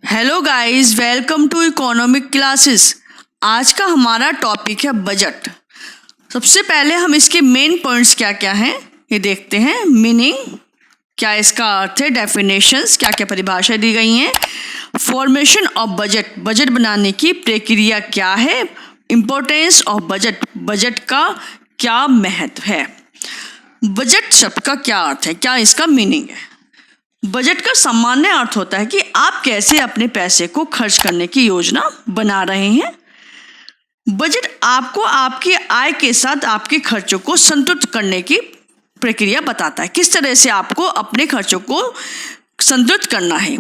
Hello guys, welcome to economic classes. आज का हमारा टॉपिक है बजट। सबसे पहले हम इसके मेन पॉइंट्स क्या क्या हैं ये देखते हैं। मीनिंग क्या, इसका अर्थ है, डेफिनेशंस क्या क्या परिभाषा दी गई हैं, फॉर्मेशन ऑफ बजट, बजट बनाने की प्रक्रिया क्या है, इम्पोर्टेंस ऑफ बजट, बजट का क्या महत्व है। बजट शब्द का क्या अर्थ है, क्या इसका मीनिंग है। बजट का सामान्य अर्थ होता है कि आप कैसे अपने पैसे को खर्च करने की योजना बना रहे हैं। बजट आपको आपकी आय के साथ आपके खर्चों को संतुलित करने की प्रक्रिया बताता है, किस तरह से आपको अपने खर्चों को संतुलित करना है।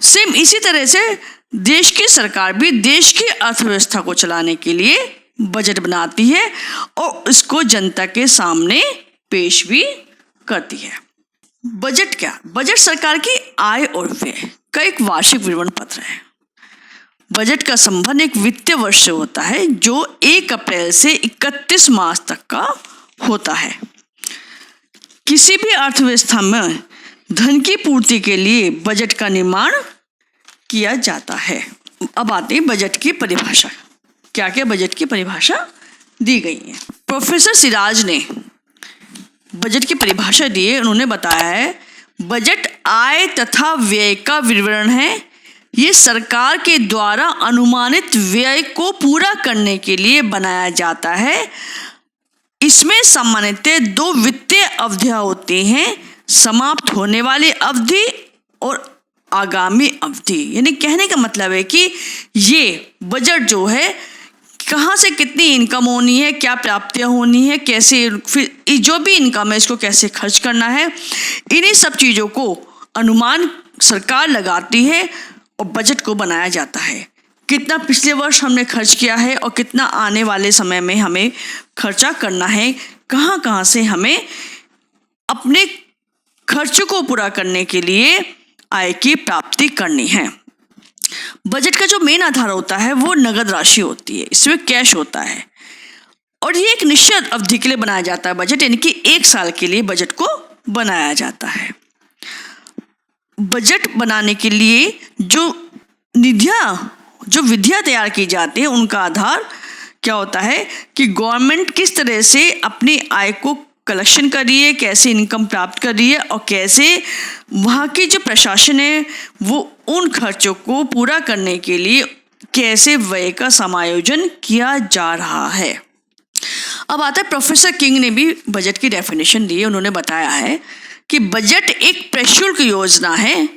सेम इसी तरह से देश की सरकार भी देश की अर्थव्यवस्था को चलाने के लिए बजट बनाती है और इसको जनता के सामने पेश भी करती है। बजट क्या? बजट सरकार की आय और व्यय का एक वार्षिक विवरण पत्र है। बजट का संबंध एक वित्तीय वर्ष से होता है जो 1 अप्रैल से 31 मार्च तक का होता है। किसी भी अर्थव्यवस्था में धन की पूर्ति के लिए बजट का निर्माण किया जाता है। अब आते हैं बजट की परिभाषा। क्या क्या बजट की परिभाषा दी गई है। प्रोफेसर सिराज ने बजट की परिभाषा दी है। उन्होंने बताया है, बजट आय तथा व्यय का विवरण है। ये सरकार के द्वारा अनुमानित व्यय को पूरा करने के लिए बनाया जाता है। इसमें सामान्यतः 2 वित्तीय अवधियां होती हैं, समाप्त होने वाली अवधि और आगामी अवधि। यानी कहने का मतलब है कि ये बजट जो है, कहाँ से कितनी इनकम होनी है, क्या प्राप्तियां होनी है, कैसे फिर जो भी इनकम है इसको कैसे खर्च करना है, इन्हीं सब चीज़ों को अनुमान सरकार लगाती है और बजट को बनाया जाता है। कितना पिछले वर्ष हमने खर्च किया है और कितना आने वाले समय में हमें खर्चा करना है, कहाँ कहाँ से हमें अपने खर्च को पूरा करने के लिए आय की प्राप्ति करनी है। बजट का जो मेन आधार होता है वो नगद राशि होती है, इसमें कैश होता है और ये एक निश्चित अवधि के लिए बनाया जाता है बजट, यानी कि 1 साल के लिए बजट को बनाया जाता है। बजट बनाने के लिए जो विधियां तैयार की जाती है उनका आधार क्या होता है कि गवर्नमेंट किस तरह से अपनी आय को कलेक्शन कर रही है, कैसे इनकम प्राप्त कर रही है और कैसे वहाँ की जो प्रशासन है वो उन खर्चों को पूरा करने के लिए कैसे व्यय का समायोजन किया जा रहा है। अब आता है, प्रोफेसर किंग ने भी बजट की डेफिनेशन दी है। उन्होंने बताया है कि बजट एक प्रशुल्क योजना है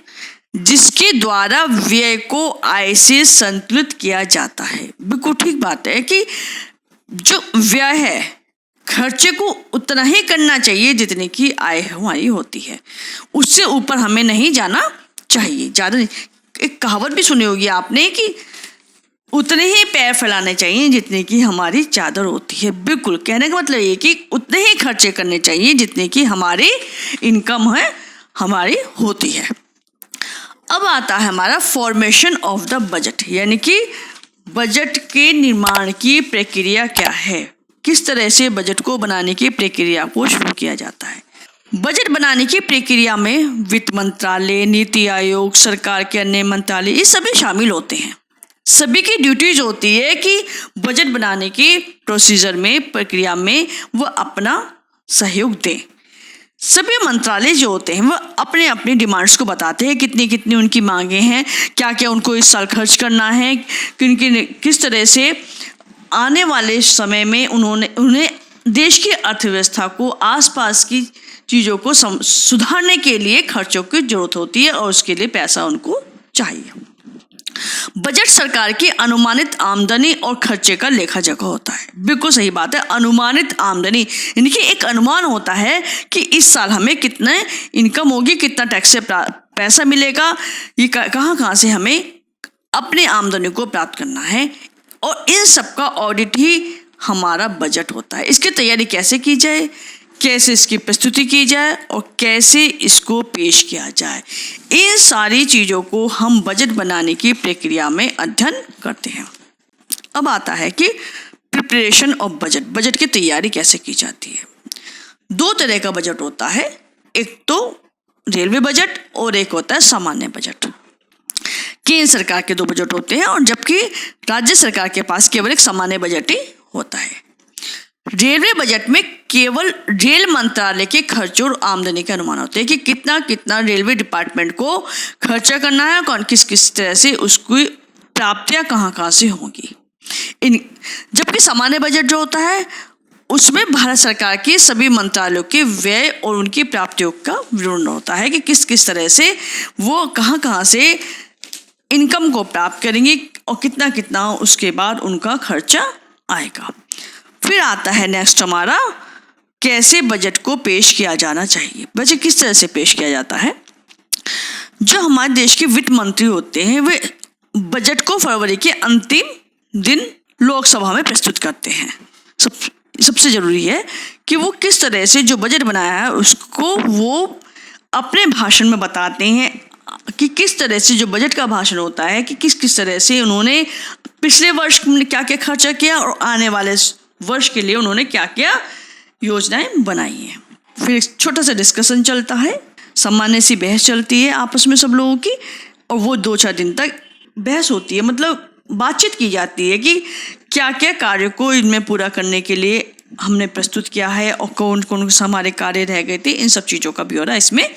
जिसके द्वारा व्यय को आय से संतुलित किया जाता है। बिल्कुल ठीक बात है कि जो व्यय है खर्चे को उतना ही करना चाहिए जितने की आय हमारी होती है, उससे ऊपर हमें नहीं जाना चाहिए, ज़्यादा नहीं। एक कहावत भी सुनी होगी आपने कि उतने ही पैर फैलाने चाहिए जितने की हमारी चादर होती है। बिल्कुल, कहने का मतलब ये कि उतने ही खर्चे करने चाहिए जितने की हमारी इनकम है, हमारी होती है। अब आता है हमारा फॉर्मेशन ऑफ द बजट, यानी कि बजट के निर्माण की प्रक्रिया क्या है, किस तरह से बजट को बनाने की प्रक्रिया को शुरू किया जाता है। बजट बनाने की प्रक्रिया में वित्त मंत्रालय, नीति आयोग, सरकार के अन्य मंत्रालय, ये सभी शामिल होते हैं। सभी की ड्यूटीज होती है कि बजट बनाने की प्रोसीजर में, प्रक्रिया में वो अपना सहयोग दें। सभी मंत्रालय जो होते हैं वह अपने अपनी डिमांड्स को बताते हैं, कितनी कितनी उनकी मांगे हैं, क्या क्या उनको इस साल खर्च करना है, किस तरह से आने वाले समय में उन्हें देश की अर्थव्यवस्था को, आसपास की चीज़ों को सुधारने के लिए खर्चों की जरूरत होती है और उसके लिए पैसा उनको चाहिए। बजट सरकार की अनुमानित आमदनी और खर्चे का लेखा जोखा होता है। बिल्कुल सही बात है, अनुमानित आमदनी यानी कि एक अनुमान होता है कि इस साल हमें कितना इनकम होगी, कितना टैक्स से पैसा मिलेगा, ये कहाँ कहाँ से हमें अपने आमदनी को प्राप्त करना है, और इन सब का ऑडिट ही हमारा बजट होता है। इसकी तैयारी कैसे की जाए, कैसे इसकी प्रस्तुति की जाए और कैसे इसको पेश किया जाए, इन सारी चीज़ों को हम बजट बनाने की प्रक्रिया में अध्ययन करते हैं। अब आता है कि प्रिपरेशन ऑफ बजट, बजट की तैयारी कैसे की जाती है। 2 तरह का बजट होता है, एक तो रेलवे बजट और एक होता है सामान्य बजट। केंद्र सरकार के 2 बजट होते हैं और जबकि राज्य सरकार के पास केवल एक सामान्य बजट ही होता है। रेलवे बजट में केवल रेल मंत्रालय के खर्चों और आमदनी के अनुमान होते हैं कि कितना कितना रेलवे डिपार्टमेंट को खर्चा करना है और किस किस तरह से उसकी प्राप्तियां कहाँ से होंगी। जबकि सामान्य बजट जो होता है उसमें भारत सरकार के सभी मंत्रालयों के व्यय और उनकी प्राप्तियों का विवरण होता है कि किस किस तरह से वो कहाँ से इनकम को प्राप्त करेंगे और कितना कितना उसके बाद उनका खर्चा आएगा। फिर आता है नेक्स्ट हमारा, कैसे बजट को पेश किया जाना चाहिए। बजट किस तरह से पेश किया जाता है। जो हमारे देश के वित्त मंत्री होते हैं वे बजट को फरवरी के अंतिम दिन लोकसभा में प्रस्तुत करते हैं। सबसे जरूरी है कि वो किस तरह से जो बजट बनाया है उसको वो अपने भाषण में बताते हैं कि किस तरह से जो बजट का भाषण होता है कि किस किस तरह से उन्होंने पिछले वर्ष में क्या क्या खर्चा किया और आने वाले वर्ष के लिए उन्होंने क्या क्या योजनाएं बनाई हैं। फिर एक छोटा सा डिस्कशन चलता है, सामान्य सी बहस चलती है आपस में सब लोगों की और वो 2-4 दिन तक बहस होती है, मतलब बातचीत की जाती है कि क्या क्या कार्य को इनमें पूरा करने के लिए हमने प्रस्तुत किया है और कौन कौन से हमारे कार्य रह गए थे। इन सब चीज़ों का ब्यौरा इसमें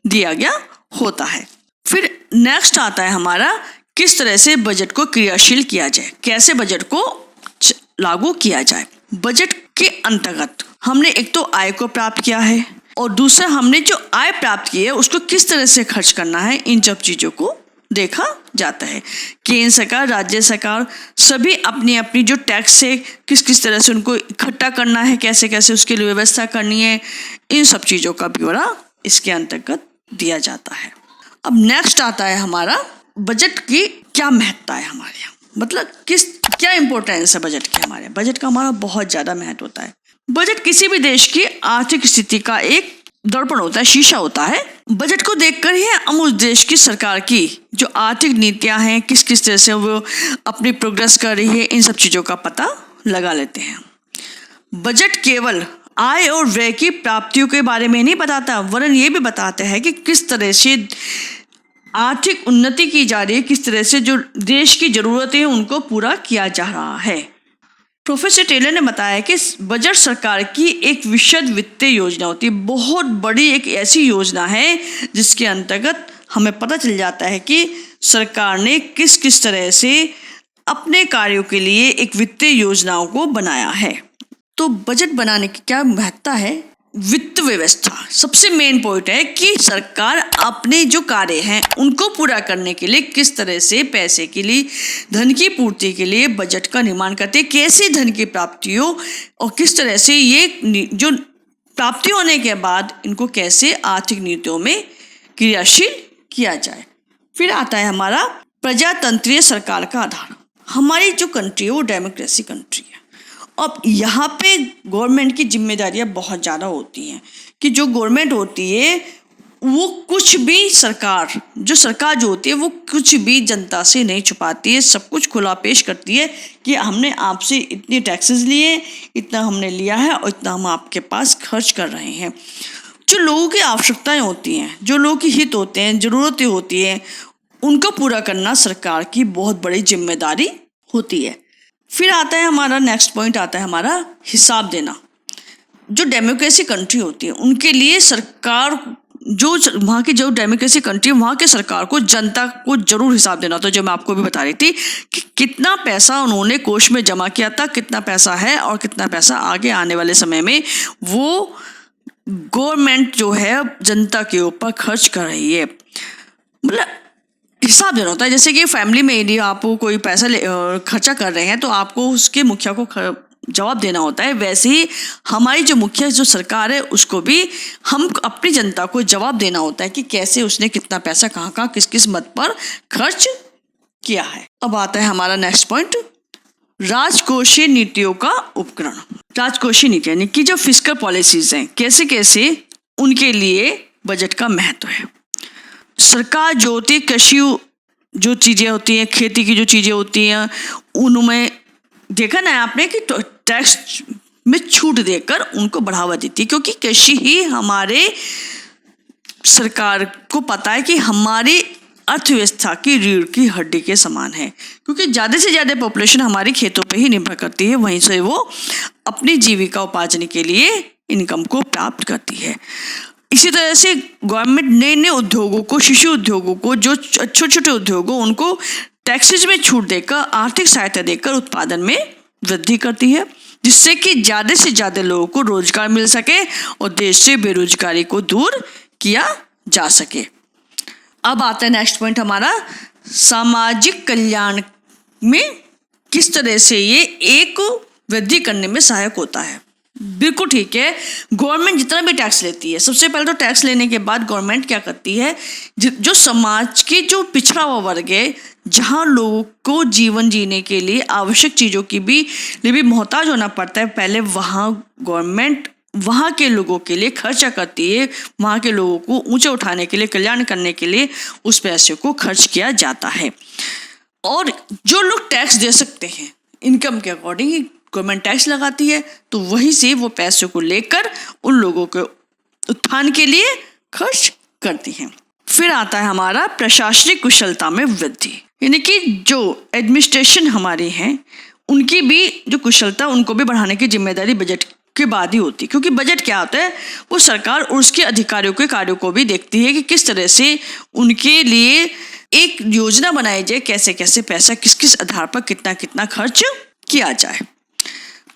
दिया गया होता है। फिर नेक्स्ट आता है हमारा, किस तरह से बजट को क्रियाशील किया जाए, कैसे बजट को लागू किया जाए। बजट के अंतर्गत हमने एक तो आय को प्राप्त किया है और दूसरा हमने जो आय प्राप्त की है उसको किस तरह से खर्च करना है, इन सब चीज़ों को देखा जाता है। केंद्र सरकार, राज्य सरकार सभी अपनी अपनी जो टैक्स है किस किस तरह से उनको इकट्ठा करना है, कैसे कैसे उसके लिए व्यवस्था करनी है, इन सब चीज़ों का ब्यौरा इसके अंतर्गत दिया जाता है। अब नेक्स्ट आता है हमारा, बजट की क्या महत्ता है हमारे यहाँ, मतलब क्या इंपॉर्टेंस है बजट की। हमारे बजट का हमारा बहुत ज़्यादा महत्व होता है। बजट किसी भी देश की आर्थिक स्थिति का एक दर्पण होता है, शीशा होता है। बजट को देखकर ही हम उस देश की सरकार की जो आर्थिक नीतियां हैं किस किस तरह से वो अपनी प्रोग्रेस कर रही है, इन सब चीज़ों का पता लगा लेते हैं। बजट केवल आय और व्यय की प्राप्तियों के बारे में नहीं बताता, वरन ये भी बताते हैं कि किस तरह से आर्थिक उन्नति की जा रही है, किस तरह से जो देश की ज़रूरतें हैं उनको पूरा किया जा रहा है। प्रोफेसर टेलर ने बताया कि बजट सरकार की एक विशद वित्तीय योजना होती है, बहुत बड़ी एक ऐसी योजना है जिसके अंतर्गत हमें पता चल जाता है कि सरकार ने किस किस तरह से अपने कार्यों के लिए एक वित्तीय योजनाओं को बनाया है। तो बजट बनाने की क्या महत्ता है। वित्त व्यवस्था सबसे मेन पॉइंट है कि सरकार अपने जो कार्य हैं उनको पूरा करने के लिए किस तरह से पैसे के लिए, धन की पूर्ति के लिए बजट का निर्माण करते हैं, कैसे धन की प्राप्ति हो और किस तरह से ये जो प्राप्ति होने के बाद इनको कैसे आर्थिक नीतियों में क्रियाशील किया जाए। फिर आता है हमारा प्रजातंत्रीय सरकार का आधार। हमारी जो कंट्री है वो डेमोक्रेसी कंट्री है। अब यहाँ पे गवर्नमेंट की जिम्मेदारियाँ बहुत ज़्यादा होती हैं कि जो गवर्नमेंट होती है वो कुछ भी सरकार जो होती है वो कुछ भी जनता से नहीं छुपाती है, सब कुछ खुला पेश करती है कि हमने आपसे इतने टैक्सेस लिए, इतना हमने लिया है और इतना हम आपके पास खर्च कर रहे हैं। जो लोगों की आवश्यकताएं होती हैं, जो लोगों के हित होते हैं, ज़रूरतें होती हैं, उनको पूरा करना सरकार की बहुत बड़ी जिम्मेदारी होती है। फिर आता है हमारा नेक्स्ट पॉइंट आता है हमारा हिसाब देना। जो डेमोक्रेसी कंट्री होती है उनके लिए सरकार, जो वहाँ की जो डेमोक्रेसी कंट्री, वहाँ के सरकार को, जनता को जरूर हिसाब देना होता है। जो मैं आपको भी बता रही थी कि कितना पैसा उन्होंने कोष में जमा किया था, कितना पैसा है और कितना पैसा आगे आने वाले समय में वो गवर्नमेंट जो है जनता के ऊपर खर्च कर रही है, मतलब हिसाब देना होता है। जैसे कि फैमिली में यदि आप कोई पैसा खर्चा कर रहे हैं तो आपको उसके मुखिया को जवाब देना होता है, वैसे ही हमारी जो मुखिया जो सरकार है उसको भी हम अपनी जनता को जवाब देना होता है कि कैसे उसने कितना पैसा कहाँ कहाँ किस किस मत पर खर्च किया है। अब आता है हमारा नेक्स्ट पॉइंट, राजकोषीय नीतियों का उपकरण। राजकोषीय नीतियाँ यानी कि जो फिस्कल पॉलिसीज हैं, कैसे कैसे उनके लिए बजट का महत्व है। सरकार जो होती है, कृषि जो चीज़ें होती हैं, खेती की जो चीज़ें होती हैं, उनमें देखा ना आपने कि टैक्स में छूट देकर उनको बढ़ावा देती है, क्योंकि कृषि ही हमारे सरकार को पता है कि हमारी अर्थव्यवस्था की रीढ़ की हड्डी के समान है, क्योंकि ज़्यादा से ज़्यादा पॉपुलेशन हमारी खेतों पे ही निर्भर करती है, वहीं से वो अपनी जीविका उपार्जन के लिए इनकम को प्राप्त करती है। इसी तरह से गवर्नमेंट नए नए उद्योगों को, शिशु उद्योगों को, जो छोटे छोटे उद्योग हो, उनको टैक्सेज में छूट देकर, आर्थिक सहायता देकर उत्पादन में वृद्धि करती है, जिससे कि ज़्यादा से ज़्यादा लोगों को रोजगार मिल सके और देश से बेरोजगारी को दूर किया जा सके। अब आता है नेक्स्ट पॉइंट हमारा, सामाजिक कल्याण में किस तरह से ये एक वृद्धि करने में सहायक होता है। बिल्कुल ठीक है, गवर्नमेंट जितना भी टैक्स लेती है, सबसे पहले तो टैक्स लेने के बाद गवर्नमेंट क्या करती है, जो समाज के जो पिछड़ा हुआ वर्ग है, जहाँ लोगों को जीवन जीने के लिए आवश्यक चीज़ों की भी मोहताज होना पड़ता है, पहले वहाँ गवर्नमेंट वहाँ के लोगों के लिए खर्चा करती है, वहाँ के लोगों को ऊंचे उठाने के लिए, कल्याण करने के लिए उस पैसे को खर्च किया जाता है। और जो लोग टैक्स दे सकते हैं, इनकम के अकॉर्डिंग गवर्नमेंट टैक्स लगाती है, तो वहीं से वो पैसे को लेकर उन लोगों के उत्थान के लिए खर्च करती हैं। फिर आता है हमारा प्रशासनिक कुशलता में वृद्धि, यानी कि जो एडमिनिस्ट्रेशन हमारे हैं, उनकी भी जो कुशलता, उनको भी बढ़ाने की जिम्मेदारी बजट के बाद ही होती है, क्योंकि बजट क्या होता है, वो सरकार और उसके अधिकारियों के कार्यों को भी देखती है कि किस तरह से उनके लिए एक योजना बनाई जाए, कैसे कैसे पैसा किस किस आधार पर कितना कितना खर्च किया जाए।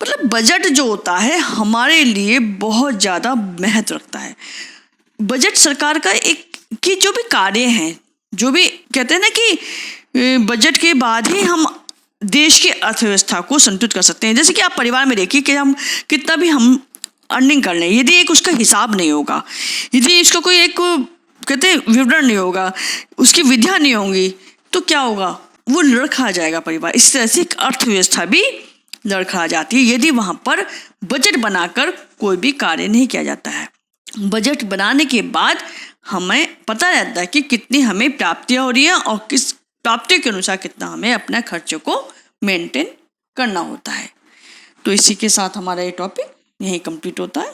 मतलब बजट जो होता है हमारे लिए बहुत ज़्यादा महत्व रखता है। बजट सरकार का एक कि जो भी कार्य हैं, जो भी कहते हैं ना कि बजट के बाद ही हम देश की अर्थव्यवस्था को संतुलित कर सकते हैं। जैसे कि आप परिवार में देखिए कि हम कितना भी हम अर्निंग कर लें, यदि एक उसका हिसाब नहीं होगा, यदि इसका कोई एक कहते हैं विवरण नहीं होगा, उसकी विधियाँ नहीं होंगी, तो क्या होगा, वो लड़खड़ा जाएगा परिवार। इस तरह से एक अर्थव्यवस्था भी लड़खड़ा जाती है यदि वहाँ पर बजट बनाकर कोई भी कार्य नहीं किया जाता है। बजट बनाने के बाद हमें पता रहता है कि कितनी हमें प्राप्तियाँ हो रही हैं और किस प्राप्ति के अनुसार कितना हमें अपना खर्चों को मेंटेन करना होता है। तो इसी के साथ हमारा ये टॉपिक यहीं कंप्लीट होता है।